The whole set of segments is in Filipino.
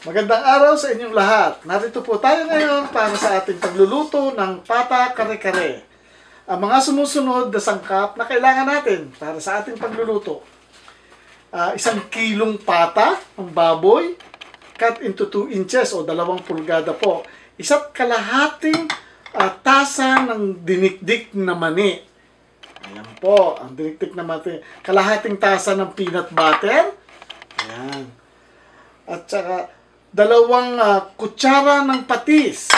Magandang araw sa inyong lahat. Narito po tayo ngayon para sa ating pagluluto ng pata kare-kare. Ang mga sumusunod na sangkap na kailangan natin para sa ating pagluluto. 1 kilong pata ng baboy, cut into 2 inches o 2 pulgada po. 1 kalahating tasa ng dinikdik na mani. Ayan po, ang dinikdik na mani. Kalahating tasa ng peanut butter. Ayan. At saka 2 kutsara ng patis.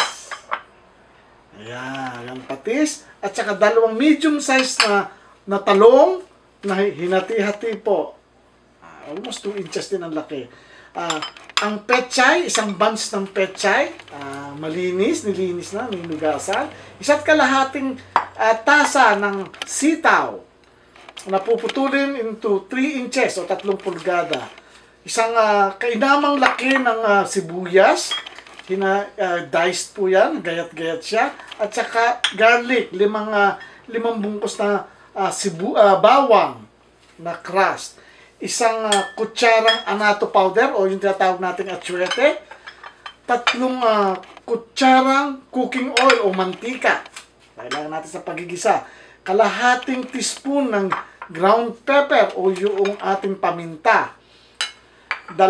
Ayan, yung patis. At saka 2 medium size na talong na hinati-hati po. Almost 2 inches din ang laki. Ang pechay, 1 bunch ng pechay. Malinis, nilinis na, nilugasan. 1 kalahating tasa ng sitaw. Napuputulin into 3 inches o 3 pulgada. 1 kainamang laki ng sibuyas, diced po yan, gayat-gayat siya, at saka garlic, 5 bungkus na bawang na crushed, 1 kutsarang annatto powder o yung tinatawag nating atsuete, 3 kutsarang cooking oil o mantika, kailangan natin sa pagigisa, kalahating teaspoon ng ground pepper o yung ating paminta, 2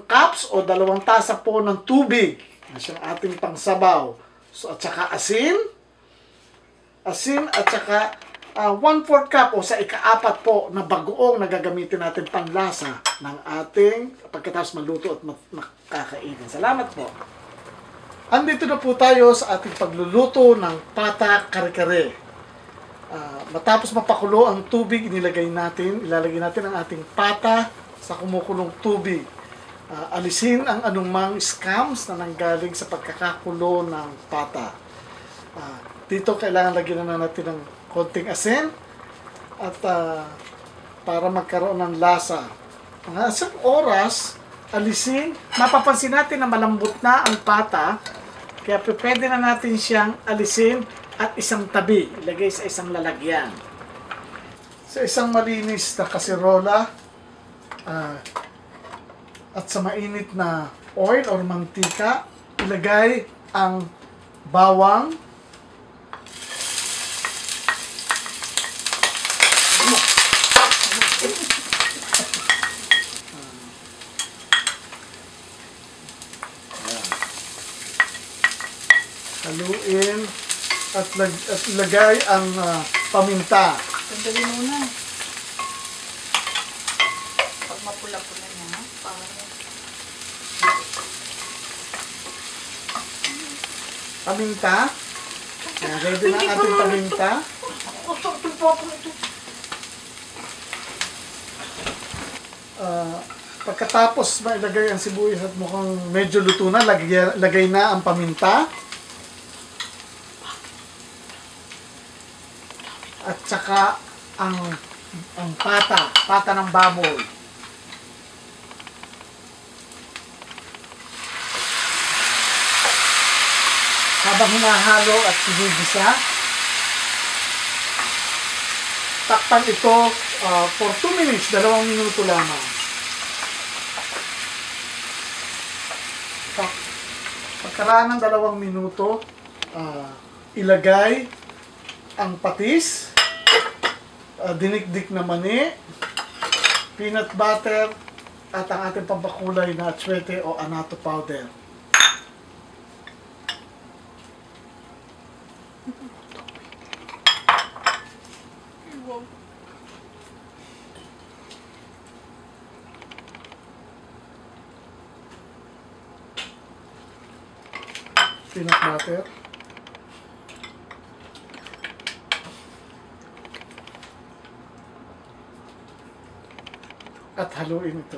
cups o 2 tasa po ng tubig na siyang ating pangsabaw. So, at saka asin at saka 1/4 cup o sa ika-4 po na bagoong na gagamitin natin panlasa ng ating pagkatapos maluto at makakainin. Salamat po. Andito na po tayo sa ating pagluluto ng pata kare-kare. Matapos mapakulo ang tubig, ilalagay natin ang ating pata sa kumukulong tubig. Alisin ang anumang scams na nanggaling sa pagkakakulo ng pata. Dito kailangan lagyan na natin ng konting asin at para magkaroon ng lasa. Mga 1 oras, alisin. Mapapansin natin na malambot na ang pata, kaya pwede na natin siyang alisin at isang tabi. Ilagay sa isang lalagyan. Sa isang malinis na kasirola, at sa mainit na oil or mantika, ilagay ang bawang, haluin at ilagay ang paminta. Sandali muna. Pag mapula-pula na, paminta. Ready na ang ating paminta. Pagkatapos mailagay ang sibuyas at mukhang medyo luto na, lagay na ang paminta. At saka ang pata ng baboy. Habang hinahalo at sinigisa, takpan ito for 2 minutes, 2 minuto lamang. Pagkaraan ng 2 minuto, ilagay ang patis, dinikdik na mani, peanut butter, at ang ating pampakulay na atsuete o annatto powder. Peanut butter. At haluin ito.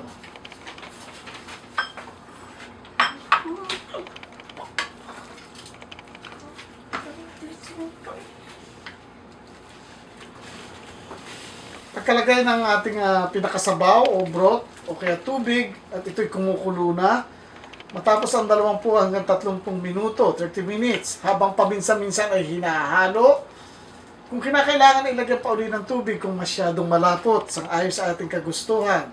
Pagkalagay ng ating pinakasabaw o broth o kaya tubig at ito'y kumukulo na, matapos ang 20 hanggang 30 minuto, 30 minutes, habang paminsan-minsan ay hinahalo. Kung kinakailangan, ilagyan pa uli ng tubig kung masyadong malapot, sang ayon sa ating kagustuhan.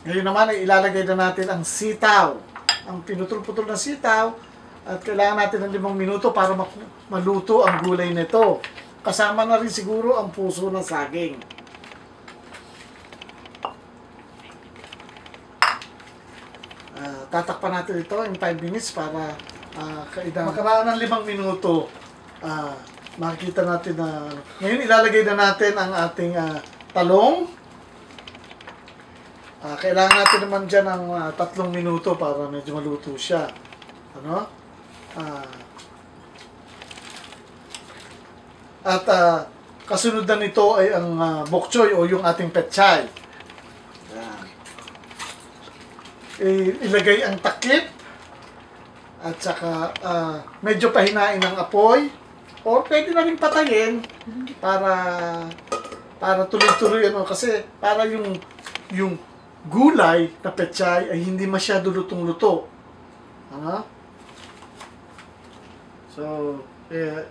Ngayon naman ay ilalagay na natin ang sitaw. ang pinutol-putol na sitaw at kailangan natin ng 5 minuto para maluto ang gulay nito. Kasama na rin siguro ang puso ng saging. Tatakpan natin ito in 5 minutes para makaraan ng 5 minuto. Makikita natin na ngayon ilalagay na natin ang ating talong. Kailangan natin naman dyan ng 3 minuto para medyo maluto siya. Ano? Kasunod na nito ay ang bok choy o yung ating pechay. Ilagay ang takip at saka medyo pahinain ng apoy o pwede na rin patayin para tuloy-tuloy kasi para yung gulay na pechay ay hindi masyado lutong-luto. Ano? So,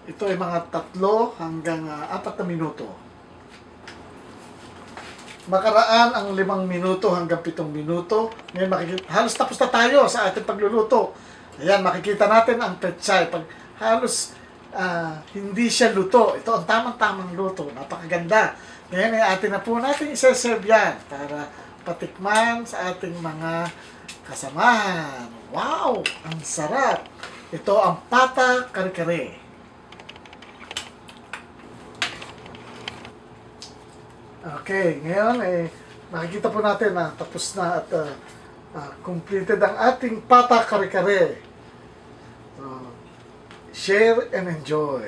ito ay mga 3 hanggang 4 na minuto. Makaraan ang 5 minuto hanggang 7 minuto. Ngayon halos tapos na tayo sa ating pagluluto. Ayan, makikita natin ang pechay. Pag halos hindi siya luto, ito ang tamang-tamang luto. Napakaganda. Ngayon ay atin na po natin isa-serve yan para patikman sa ating mga kasamahan. Wow! Ang sarap! Ito ang pata kare-kare. Okay, ngayon makikita po natin na tapos na at completed ang ating pata kare-kare. Share and enjoy.